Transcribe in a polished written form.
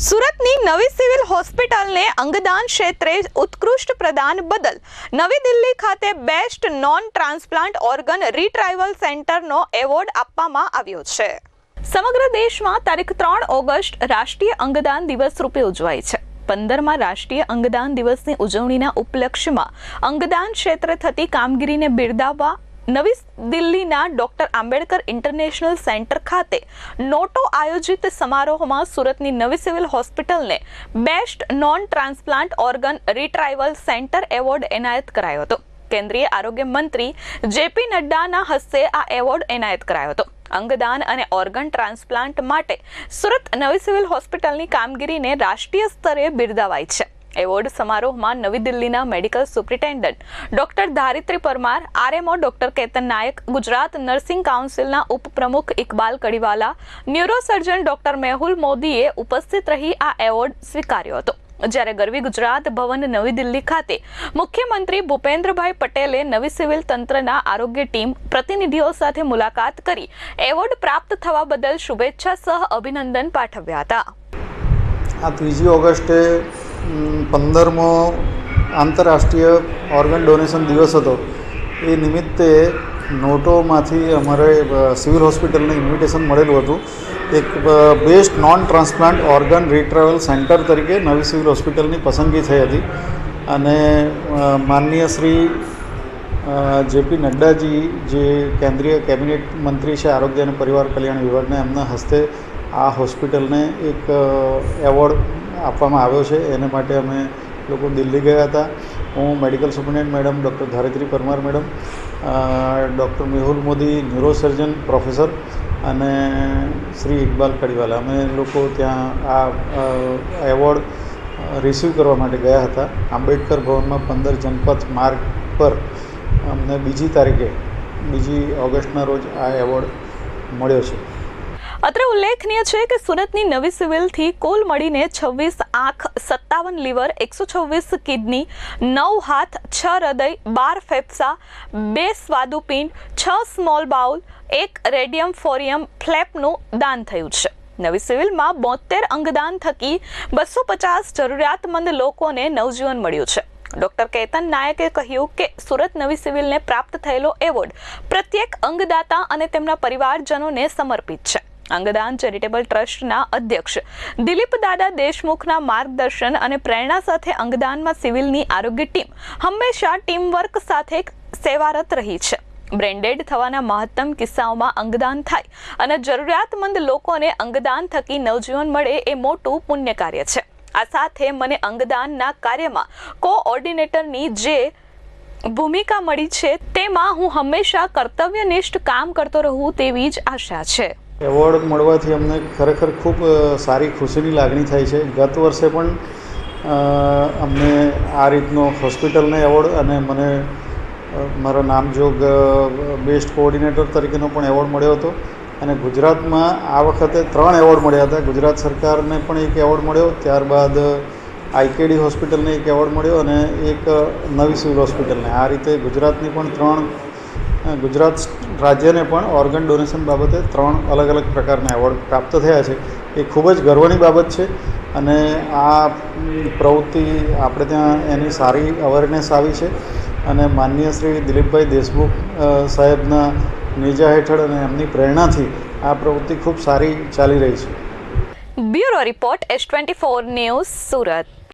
સુરતની નવી સિવિલ હોસ્પિટલને અંગદાન ક્ષેત્રે ઉત્કૃષ્ટ પ્રદાન બદલ નવી દિલ્હી ખાતે best non transplant organ retrieval સેન્ટરનો એવોર્ડ આપવામાં આવ્યો છે. સમગ્ર દેશમાં તારીખ 3 ઓગસ્ટ રાષ્ટ્રીય અંગદાન દિવસ રૂપે ઉજવાય છે. 15મા રાષ્ટ્રીય અંગદાન દિવસની ઉજવણીના ઉપલક્ષ્યમાં અંગદાન ક્ષેત્રે થતી કામગીરીને બિરદાવવા નવી દિલ્હીના ડોક્ટર આંબેડકર ઇન્ટરનેશનલ સેન્ટર ખાતે નોટો આયોજિત સમારોહમાં સુરતની નવી સિવિલ હોસ્પિટલને best non transplant organ retrieval centre award એનાયત કરાયો હતો. કેન્દ્રીય આરોગ્ય મંત્રી જેપી નડ્ડાના હસ્તે આ એવોર્ડ એનાયત કરાયો હતો. અંગદાન અને ઓર્ગન ટ્રાન્સપ્લાન્ટ માટે સુરત નવી સિવિલ હોસ્પિટલની કામગીરીને રાષ્ટ્રીય સ્તરે બિરદાવાઈ છે. એવોર્ડ સમારોહમાં નવી દિલ્હીના medical superintendent doctor Dharitri Parmar, RMO doctor Ketan Nayak, Gujarat nursing કાઉન્સિલના ઉપપ્રમુખ ઇકબાલ કડીવાલા, ન્યુરોસર્જન ડોક્ટર મેહુલ મોદીએ ઉપસ્થિત રહી આ એવોર્ડ સ્વીકાર્યો હતો. જ્યારે ગરવી ગુજરાત ભવન નવી દિલ્હી ખાતે મુખ્યમંત્રી ભૂપેન્દ્રભાઈ પટેલે નવી સિવિલ તંત્રના આરોગ્ય ટીમ પ્રતિનિધિઓ સાથે મુલાકાત કરી એવોર્ડ પ્રાપ્ત થવા બદલ શુભેચ્છા સહ અભિનંદન પાઠવ્યા હતા. આ 3 ઓગસ્ટે 15મો આંતરરાષ્ટ્રીય ઓર્ગન ડોનેશન દિવસ હતો. એ નિમિત્તે નોટોમાંથી અમારે સિવિલ હોસ્પિટલને ઇન્વિટેશન મળેલું હતું. એક best non transplant organ retrieval centre તરીકે નવી સિવિલ હોસ્પિટલની પસંદગી થઈ હતી અને માનનીય શ્રી જેપી નડ્ડાજી, જે કેન્દ્રીય કેબિનેટ મંત્રી છે આરોગ્ય અને પરિવાર કલ્યાણ વિભાગના, એમના હસ્તે આ હોસ્પિટલને એક એવોર્ડ આપવામાં આવ્યો છે. એને માટે અમે લોકો દિલ્હી ગયા હતા. હું medical superintendent madam doctor Dharitri Parmar madam, doctor Mehul Modi neurosurgeon professor અને શ્રી ઇકબાલ કડીવાલા, અમે લોકો ત્યાં આ એવોર્ડ રિસીવ કરવા માટે ગયા હતા. આંબેડકર ભવનમાં 15 જનપથ માર્ગ પર અમને 2 ઓગસ્ટના રોજ આ એવોર્ડ મળ્યો છે. અત્રે ઉલ્લેખનીય છે કે સુરતની નવી સિવિલથી કુલ મળીને 26 આંખ, 57 લીવર, 126 કિડની, 9 હાથ, 6 હૃદય, 12 ફેફસા, 2 સ્વાદુપિંડ, 6 સ્મોલ બાઉલ, 1 રેડિયમ ફોરિયમ ફ્લેપનું દાન થયું છે. નવી સિવિલમાં 72 અંગદાન થકી 250 જરૂરિયાતમંદ લોકોને નવજીવન મળ્યું છે. ડોક્ટર કેતન નાયકે કહ્યું કે સુરત નવી સિવિલને પ્રાપ્ત થયેલો એવોર્ડ પ્રત્યેક અંગદાતા અને તેમના પરિવારજનોને સમર્પિત છે. અંગદાન ચેરિટેબલ ટ્રસ્ટના અધ્યક્ષ દિલીપ દાદા દેશમુખના માર્ગદર્શન અને પ્રેરણા સાથે અંગદાનમાં સિવિલની આરોગ્ય ટીમ હંમેશા ટીમવર્ક સાથે સેવારત રહી છે. બ્રેન્ડેડ થવાના મહત્તમ કિસ્સાઓમાં અંગદાન થાય અને જરૂરિયાતમંદ લોકોને અંગદાન થકી નવજીવન મળે એ મોટું પુણ્ય કાર્ય છે. આ સાથે મને અંગદાનના કાર્યમાં કોઓર્ડિનેટરની જે ભૂમિકા મળી છે તેમાં હું હંમેશા કર્તવ્યનિષ્ઠ કામ કરતો રહું તેવી જ આશા છે. એવોર્ડ મળવાથી અમને ખરેખર ખૂબ સારી ખુશીની લાગણી થાય છે. ગત વર્ષે પણ અમને આ રીતનો હોસ્પિટલને એવોર્ડ અને મને મારા નામજોગ બેસ્ટ કોઓર્ડિનેટર તરીકેનો પણ એવોર્ડ મળ્યો હતો. અને ગુજરાતમાં આ વખતે 3 એવોર્ડ મળ્યા હતા. ગુજરાત સરકારને પણ એક એવોર્ડ મળ્યો, ત્યારબાદ આઈકેડી હોસ્પિટલને એક એવોર્ડ મળ્યો અને એક નવી સિવિલ હોસ્પિટલને. આ રીતે ગુજરાતની પણ ગુજરાત રાજ્યને પણ ઓર્ગન ડોનેશન બાબતે 3 અલગ અલગ પ્રકારના એવોર્ડ પ્રાપ્ત થયા છે. એ ખૂબ જ ગર્વની બાબત છે અને આ પ્રવૃત્તિ આપણે ત્યાં એની સારી અવેરનેસ આવી છે અને માનનીય શ્રી દિલીપભાઈ દેશમુખ સાહેબના નેજા હેઠળ અને એમની પ્રેરણાથી આ પ્રવૃત્તિ ખૂબ સારી ચાલી રહી છે. Bureau report S24 news, Surat.